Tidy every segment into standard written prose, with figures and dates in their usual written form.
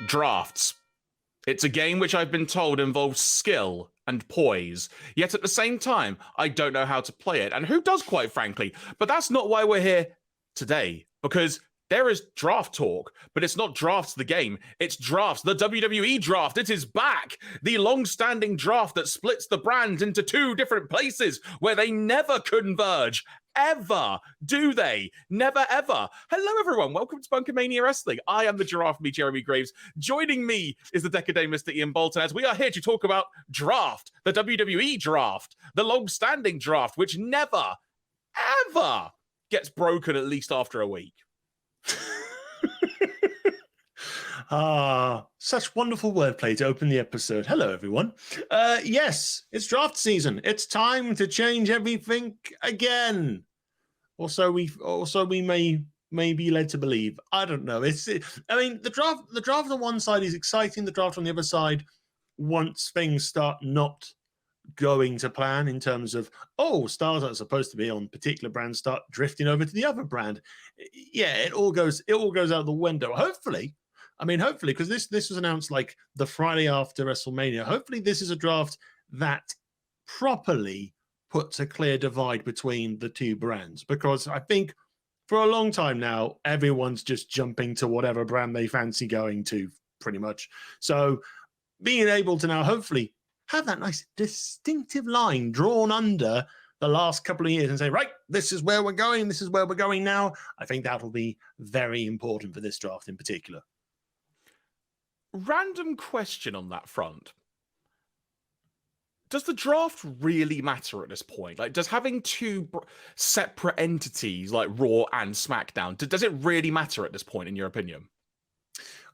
Drafts. It's a game which I've been told involves skill and poise, yet at the same time, I don't know how to play it, and who does, quite frankly? But that's not why we're here today, because there is draft talk, but it's not drafts the game, it's drafts, the WWE Draft. It is back, the long-standing draft that splits the brand into two different places where they never converge. Ever, do they? Never, ever. Hello, everyone. Welcome to BunkaMania Wrestling. I am the giraffe, me, Jeremy Graves. Joining me is the Dekker, Dane, Mr. Ian Bolton, as we are here to talk about Draft, the WWE Draft, the long-standing draft, which never, ever gets broken, at least after a week. Such wonderful wordplay to open the episode. Hello, everyone. Yes, it's draft season. It's time to change everything again. Also, we may be led to believe. I don't know. I mean, the draft on one side is exciting. The draft on the other side, once things start not going to plan in terms of, stars that are supposed to be on particular brands start drifting over to the other brand. Yeah, it all goes out the window. Hopefully, because this was announced like the Friday after WrestleMania. Hopefully, this is a draft that properly puts a clear divide between the two brands, because I think for a long time now, everyone's just jumping to whatever brand they fancy going to, pretty much. So being able to now hopefully have that nice distinctive line drawn under the last couple of years and say, right, this is where we're going, this is where we're going now, I think that'll be very important for this draft in particular. Random question on that front. Does the draft really matter at this point? Like, does having two separate entities like Raw and SmackDown, does it really matter at this point, in your opinion?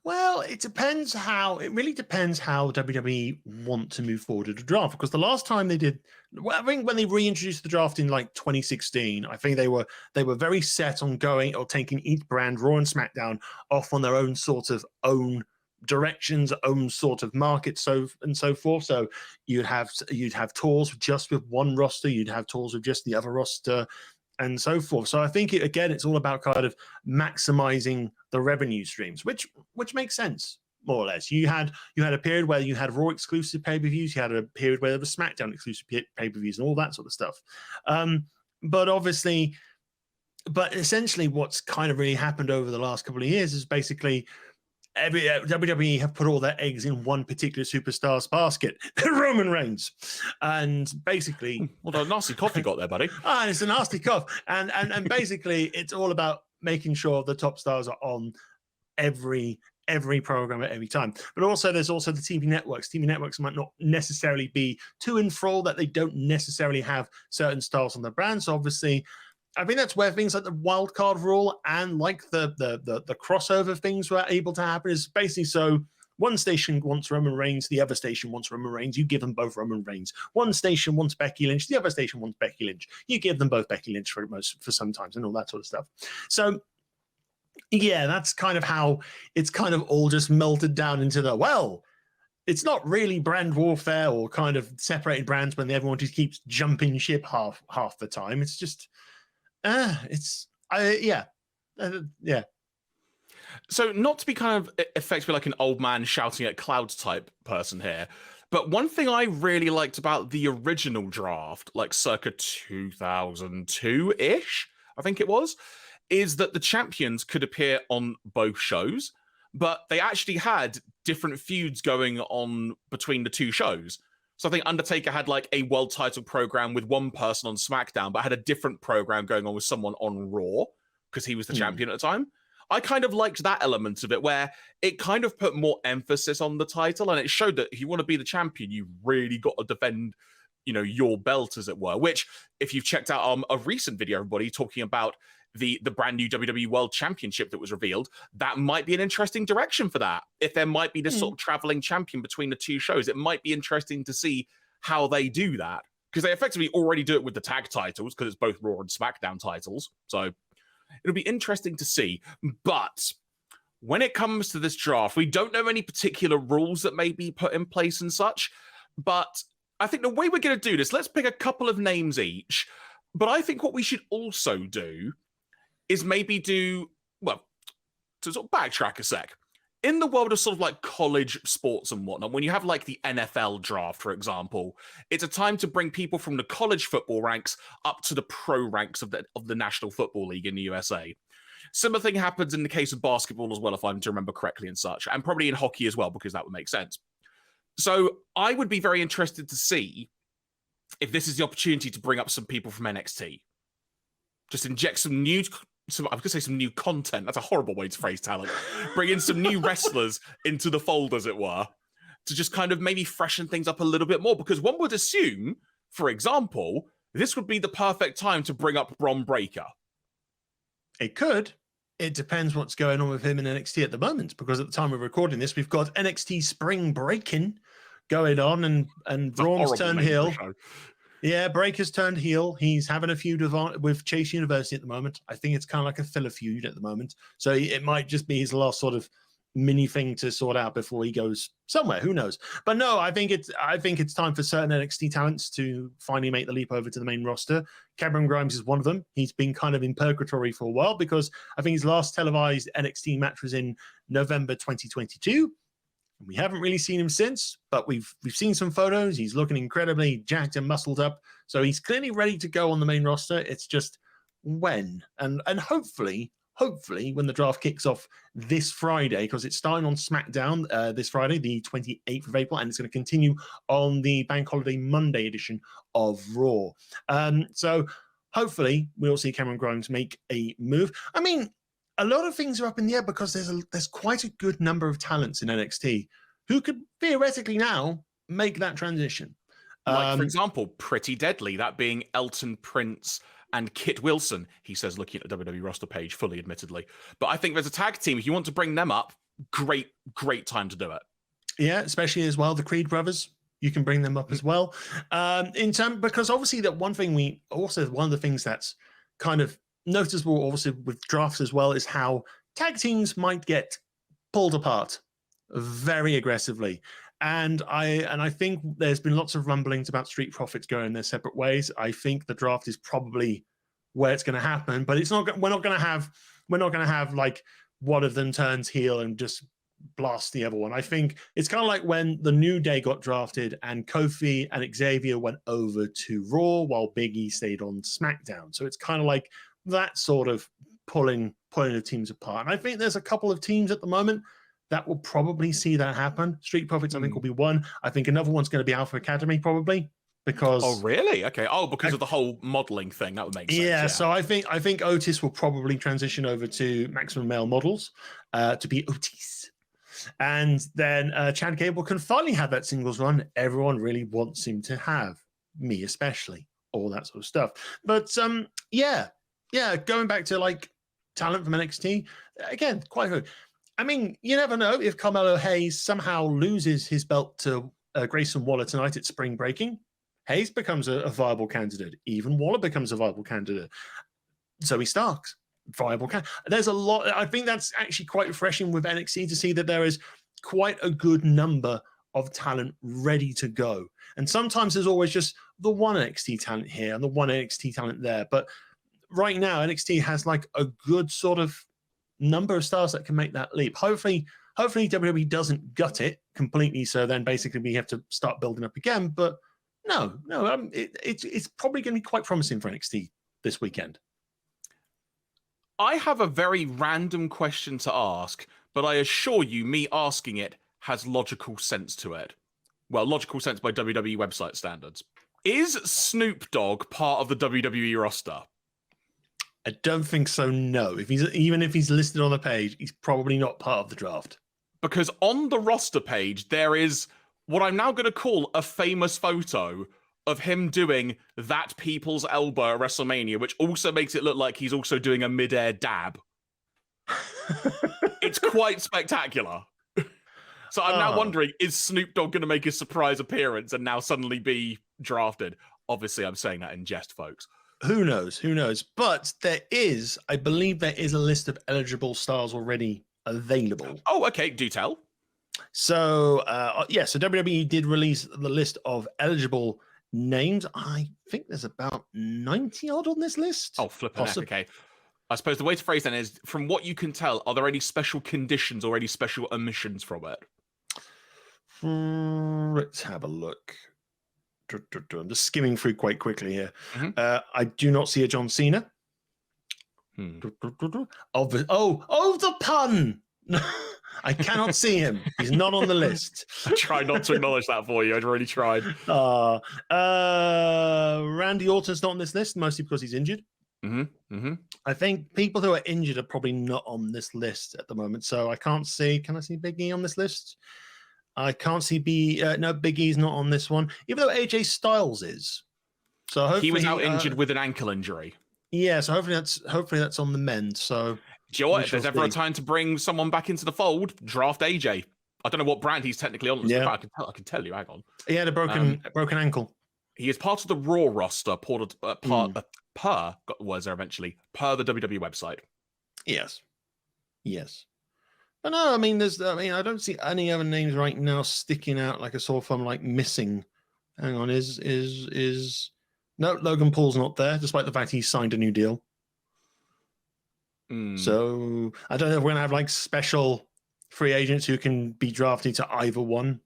Well, it really depends how WWE want to move forward with the draft. Because the last time they did, I think when they reintroduced the draft in like 2016, I think they were very set on taking each brand, Raw and SmackDown, off on their own sort of own directions, own sort of market, so forth. So you'd have tours just with one roster, you'd have tours with just the other roster, and so forth. So I think it's all about kind of maximizing the revenue streams, which makes sense, more or less. You had a period where you had Raw exclusive pay-per-views, you had a period where there was SmackDown exclusive pay-per-views and all that sort of stuff. But essentially what's kind of really happened over the last couple of years is basically WWE have put all their eggs in one particular superstar's basket, Roman Reigns, and basically, well, a nasty cough you got there, buddy. It's a nasty cough, and basically, it's all about making sure the top stars are on every program at every time. But also, there's also the TV networks. TV networks might not necessarily be too enthralled that they don't necessarily have certain stars on their brands. So obviously, I think that's where things like the wild card rule and like the crossover things were able to happen. Is basically so one station wants Roman Reigns, the other station wants Roman Reigns, you give them both Roman Reigns. One station wants Becky Lynch, the other station wants Becky Lynch, you give them both Becky Lynch for sometimes and all that sort of stuff. So yeah, that's kind of how it's kind of all just melted down into it's not really brand warfare or kind of separated brands when everyone just keeps jumping ship half the time. It's just yeah. So not to be kind of effectively like an old man shouting at clouds type person here, but one thing I really liked about the original draft, like circa 2002-ish, I think it was, is that the champions could appear on both shows, but they actually had different feuds going on between the two shows. So I think Undertaker had like a world title program with one person on SmackDown, but had a different program going on with someone on Raw because he was the champion at the time. I kind of liked that element of it, where it kind of put more emphasis on the title, and it showed that if you want to be the champion, you really got to defend, your belt, as it were. Which, if you've checked out a recent video, everybody, talking about the brand new WWE World Championship that was revealed, that might be an interesting direction for that. If there might be this sort of traveling champion between the two shows, it might be interesting to see how they do that, because they effectively already do it with the tag titles, because it's both Raw and SmackDown titles. So it'll be interesting to see. But when it comes to this draft, we don't know any particular rules that may be put in place and such, but I think the way we're going to do this, let's pick a couple of names each. But I think what we should also do is maybe to sort of backtrack a sec, in the world of sort of like college sports and whatnot, when you have like the NFL draft, for example, it's a time to bring people from the college football ranks up to the pro ranks of the National Football League in the USA. Similar thing happens in the case of basketball as well, if I'm to remember correctly and such, and probably in hockey as well, because that would make sense. So I would be very interested to see if this is the opportunity to bring up some people from NXT. Just inject some new... I was going to say some new content. That's a horrible way to phrase talent. Bring in some new wrestlers into the fold, as it were, to just kind of maybe freshen things up a little bit more. Because one would assume, for example, this would be the perfect time to bring up Bron Breakker. It could. It depends what's going on with him in NXT at the moment. Because at the time of recording this, we've got NXT Spring Breaking going on, and Braun's turned heel. Yeah, Breaker's turned heel. He's having a feud with Chase University at the moment. I think it's kind of like a filler feud at the moment. So it might just be his last sort of mini thing to sort out before he goes somewhere. Who knows? But no, I think it's time for certain NXT talents to finally make the leap over to the main roster. Cameron Grimes is one of them. He's been kind of in purgatory for a while because I think his last televised NXT match was in November 2022. We haven't really seen him since, but we've seen some photos. He's looking incredibly jacked and muscled up. So he's clearly ready to go on the main roster. It's just when. And hopefully, when the draft kicks off this Friday, because it's starting on Smackdown this Friday, the 28th of April, and it's going to continue on the Bank Holiday Monday edition of Raw. So hopefully we'll see Cameron Grimes make a move. I mean, a lot of things are up in the air because there's quite a good number of talents in NXT who could theoretically now make that transition. Like, for example, Pretty Deadly, that being Elton Prince and Kit Wilson, he says, looking at the WWE roster page, fully admittedly. But I think there's a tag team. If you want to bring them up, great time to do it. Yeah, especially as well, the Creed brothers. You can bring them up as well. Because obviously that one of the things that's kind of noticeable obviously with drafts as well is how tag teams might get pulled apart very aggressively, and I think there's been lots of rumblings about Street Profits going their separate ways. I think the draft is probably where it's going to happen, but we're not going to have like one of them turns heel and just blast the other one. I think it's kind of like when the New Day got drafted and Kofi and Xavier went over to Raw while Big E stayed on SmackDown. So it's kind of like that sort of pulling the teams apart. And I think there's a couple of teams at the moment that will probably see that happen. Street Profits, I think, will be one. I think another one's going to be Alpha Academy, probably, because... Oh, really? Okay. Oh, because of the whole modeling thing. That would make sense. Yeah, so I think Otis will probably transition over to Maximum Male Models to be Otis. And then Chad Gable can finally have that singles run everyone really wants him to have, me especially, all that sort of stuff. But yeah, going back to like talent from NXT, again, quite good. I mean, you never know if Carmelo Hayes somehow loses his belt to Grayson Waller tonight at Spring Breaking. Hayes becomes a viable candidate. Even Waller becomes a viable candidate. Zoe Starks, viable candidate. There's a lot. I think that's actually quite refreshing with NXT to see that there is quite a good number of talent ready to go. And sometimes there's always just the one NXT talent here and the one NXT talent there. But right now, NXT has like a good sort of number of stars that can make that leap. Hopefully WWE doesn't gut it completely. So then basically we have to start building up again. But no, it's probably going to be quite promising for NXT this weekend. I have a very random question to ask, but I assure you, me asking it has logical sense to it. Well, logical sense by WWE website standards. Is Snoop Dogg part of the WWE roster? I don't think so, no. Even if he's listed on the page, he's probably not part of the draft. Because on the roster page, there is what I'm now going to call a famous photo of him doing that people's elbow at WrestleMania, which also makes it look like he's also doing a mid-air dab. It's quite spectacular. So I'm now wondering, is Snoop Dogg going to make a surprise appearance and now suddenly be drafted? Obviously, I'm saying that in jest, folks. Who knows? But I believe there is a list of eligible stars already available. Oh, okay. Do tell. So, so WWE did release the list of eligible names. I think there's about 90 odd on this list. Oh, flipping heck, okay. I suppose the way to phrase that is, from what you can tell, are there any special conditions or any special omissions from it? Let's have a look. I'm just skimming through quite quickly here. Mhm. I do not see a John Cena. Oh, the pun! I cannot see him. He's not on the list. I tried not to acknowledge that for you. I'd really tried. Randy Orton's not on this list, mostly because he's injured. I think people who are injured are probably not on this list at the moment. So I can't see. Can I see Big E on this list? I can't see no, Big E's not on this one, even though AJ Styles is. So hopefully, he was out injured with an ankle injury. Yeah, so hopefully that's on the mend. So do you know what? If there's ever a time to bring someone back into the fold, draft AJ. I don't know what brand he's technically on. Yeah. I can tell you. Hang on. He had a broken ankle. He is part of the Raw roster, per got the words there eventually, per the WWE website. Yes. But no, I mean, I don't see any other names right now sticking out like a sore thumb, like missing. Hang on, no, Logan Paul's not there, despite the fact he signed a new deal. So I don't know if we're gonna have like special free agents who can be drafted to either one.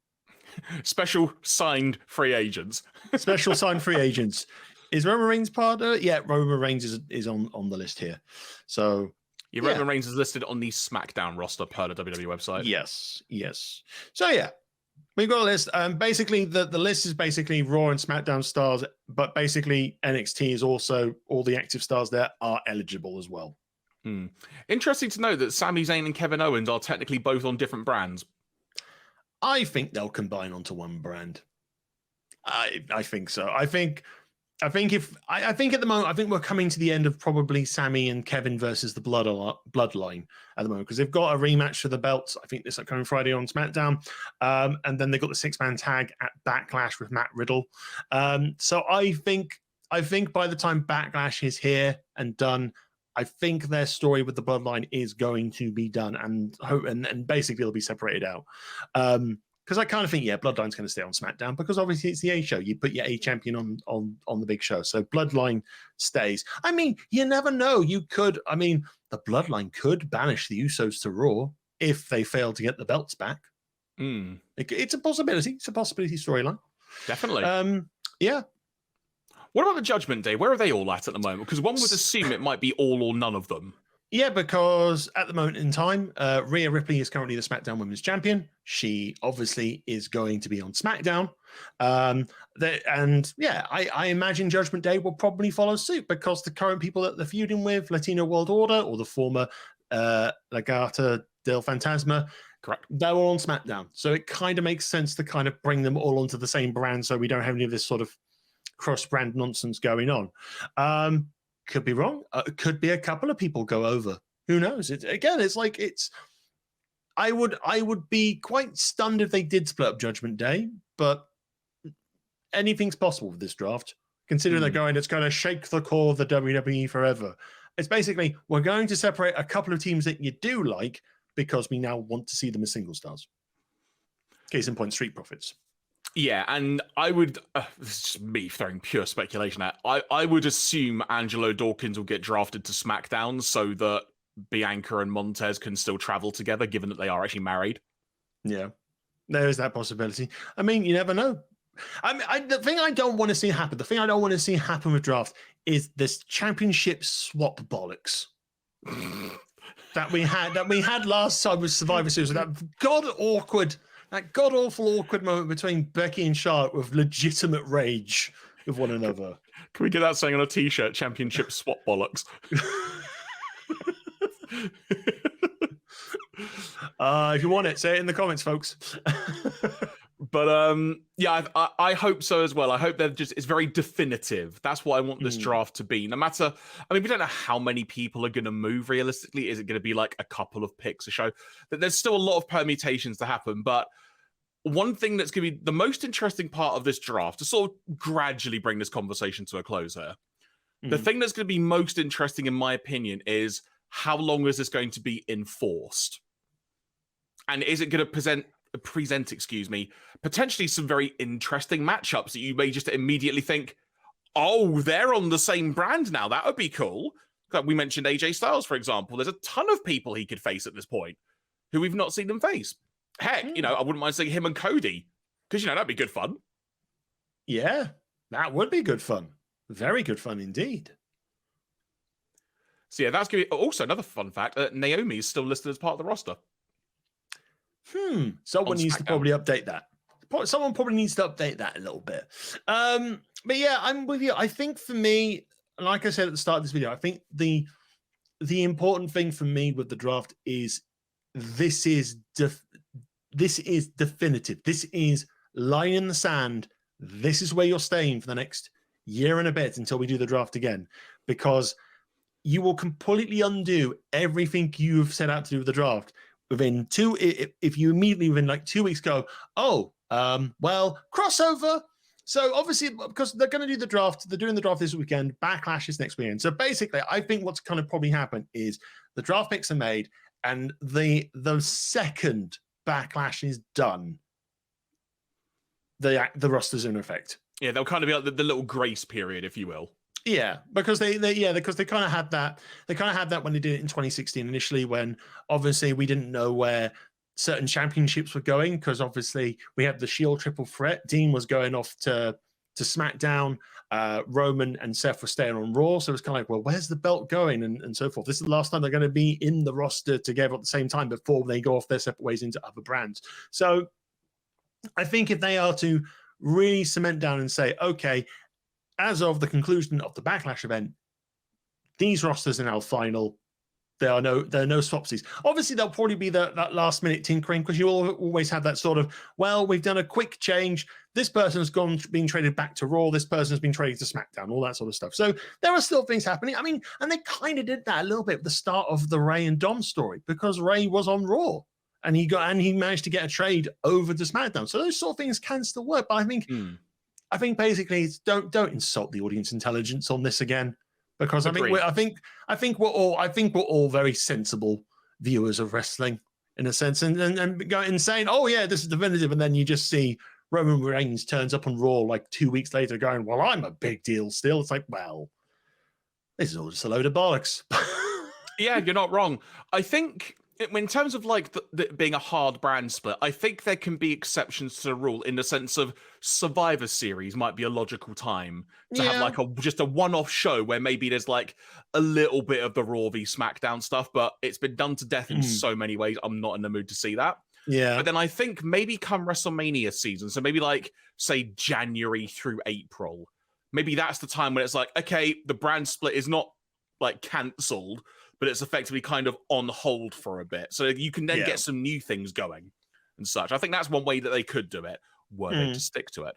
Special signed free agents. Special signed free agents. Is Roman Reigns part of it? Yeah, Roman Reigns is on the list here. So Roman Reigns is listed on the SmackDown roster per the WWE website. Yes. So yeah, we've got a list. Basically, the list is basically Raw and SmackDown stars, but basically NXT is also all the active stars there are eligible as well. Interesting to know that Sami Zayn and Kevin Owens are technically both on different brands. I think they'll combine onto one brand. I think so. I think at the moment, I think we're coming to the end of probably Sami and Kevin versus the Bloodline at the moment, because they've got a rematch for the belts. I think this upcoming Friday on SmackDown, and then they've got the 6-man tag at Backlash with Matt Riddle. So I think by the time Backlash is here and done, I think their story with the Bloodline is going to be done, and basically it'll be separated out. Because I kind of think, Bloodline's going to stay on SmackDown because obviously it's the A show. You put your A champion on the big show. So Bloodline stays. I mean, you never know. The Bloodline could banish the Usos to Raw if they fail to get the belts back. It's a possibility. It's a possibility storyline. Definitely. Yeah. What about the Judgment Day? Where are they all at the moment? Because one would assume it might be all or none of them. Yeah, because at the moment in time, Rhea Ripley is currently the SmackDown Women's Champion. She obviously is going to be on SmackDown. I imagine Judgment Day will probably follow suit because the current people that they're feuding with, Latino World Order or the former Legata del Fantasma, correct, they're all on SmackDown. So it kind of makes sense to kind of bring them all onto the same brand so we don't have any of this sort of cross-brand nonsense going on. Could be wrong. Could be a couple of people go over. Who knows? I would be quite stunned if they did split up Judgment Day, but anything's possible with this draft. Considering it's going to shake the core of the WWE forever. It's basically, we're going to separate a couple of teams that you do like because we now want to see them as single stars. Case in point, Street Profits. Yeah, and I would, this is just me throwing pure speculation at, I would assume Angelo Dawkins will get drafted to SmackDown so that Bianca and Montez can still travel together, given that they are actually married. Yeah, there is that possibility. I mean, you never know. The thing I don't want to see happen, with draft is this championship swap bollocks that we had last time with Survivor Series, that god-awful awkward moment between Becky and Charlotte with legitimate rage with one another. Can we get that saying on a t-shirt? Championship swap bollocks. If you want it, say it in the comments, folks. But I hope so as well. I hope that it's very definitive. That's what I want this draft to be. No matter, we don't know how many people are going to move realistically. Is it going to be like a couple of picks a show? There's still a lot of permutations to happen. But one thing that's going to be the most interesting part of this draft, to sort of gradually bring this conversation to a close here, the thing that's going to be most interesting, in my opinion, is how long is this going to be enforced? And is it going to present potentially some very interesting matchups that you may just immediately think, oh, they're on the same brand now. That would be cool. Like we mentioned AJ Styles, for example. There's a ton of people he could face at this point who we've not seen him face. Heck, I wouldn't mind seeing him and Cody because, that'd be good fun. Yeah, that would be good fun. Very good fun indeed. So yeah, that's going to be also another fun fact. Naomi is still listed as part of the roster. Someone needs to probably update that. Someone probably needs to update that a little bit. But yeah, I'm with you. I think for me, like I said at the start of this video, I think the important thing for me with the draft is this is definitive. This is line in the sand. This is where you're staying for the next year and a bit until we do the draft again, because you will completely undo everything you've set out to do with the draft within if you immediately within like 2 weeks go, well, crossover. So obviously, because they're going to do the draft, they're doing the draft this weekend, Backlash is next weekend. So basically, I think what's kind of probably happened is the draft picks are made, and the second Backlash is done, the roster's in effect. Yeah, they'll kind of be like the little grace period, if you will. Yeah, because they kind of had that. They kind of had that when they did it in 2016 initially, when obviously we didn't know where certain championships were going, because obviously we had the Shield triple threat. Dean was going off to Smackdown. Roman and Seth were staying on Raw, so it was kind of like, well, where's the belt going, and so forth. This is the last time they're going to be in the roster together at the same time before they go off their separate ways into other brands. So I think if they are to really cement down and say, okay, as of the conclusion of the Backlash event, these rosters are now final. There are no swapsies. Obviously, there'll probably be that last minute tinkering, because you always have that sort of, well, we've done a quick change. This person's been traded back to Raw. This person's been traded to SmackDown. All that sort of stuff. So there are still things happening. I mean, and they kind of did that a little bit at the start of the Ray and Dom story, because Ray was on Raw and he managed to get a trade over to SmackDown. So those sort of things can still work. But I think basically it's don't insult the audience intelligence on this again. Because I think we're all very sensible viewers of wrestling in a sense, and going and saying, oh yeah, this is definitive, and then you just see Roman Reigns turns up on Raw like 2 weeks later going, well, I'm a big deal still. It's like, well, this is all just a load of bollocks. Yeah, you're not wrong. I think in terms of like being a hard brand split, I think there can be exceptions to the rule in the sense of Survivor Series might be a logical time to have like just a one-off show where maybe there's like a little bit of the Raw v SmackDown stuff, but it's been done to death in so many ways. I'm not in the mood to see that. Yeah. But then I think maybe come WrestleMania season, so maybe like say January through April, maybe that's the time when it's like, okay, the brand split is not like cancelled, but it's effectively kind of on hold for a bit. So you can then get some new things going and such. I think that's one way that they could do it, were they to stick to it.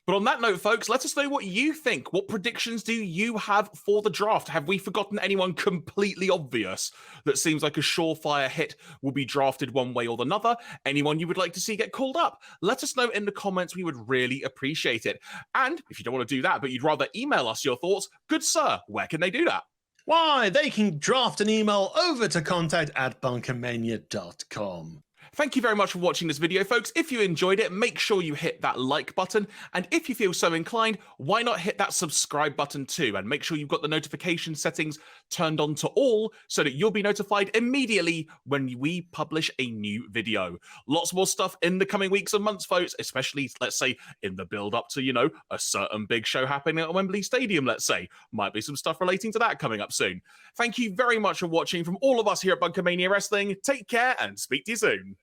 But on that note, folks, let us know what you think. What predictions do you have for the draft? Have we forgotten anyone completely obvious that seems like a surefire hit will be drafted one way or another? Anyone you would like to see get called up? Let us know in the comments. We would really appreciate it. And if you don't want to do that, but you'd rather email us your thoughts, good sir, where can they do that? Why, they can draft an email over to contact@BunkaMania.com. Thank you very much for watching this video, folks. If you enjoyed it, make sure you hit that like button. And if you feel so inclined, why not hit that subscribe button too? And make sure you've got the notification settings turned on to all so that you'll be notified immediately when we publish a new video. Lots more stuff in the coming weeks and months, folks, especially, let's say, in the build up to, a certain big show happening at Wembley Stadium, let's say. Might be some stuff relating to that coming up soon. Thank you very much for watching from all of us here at BunkaMania Wrestling. Take care and speak to you soon.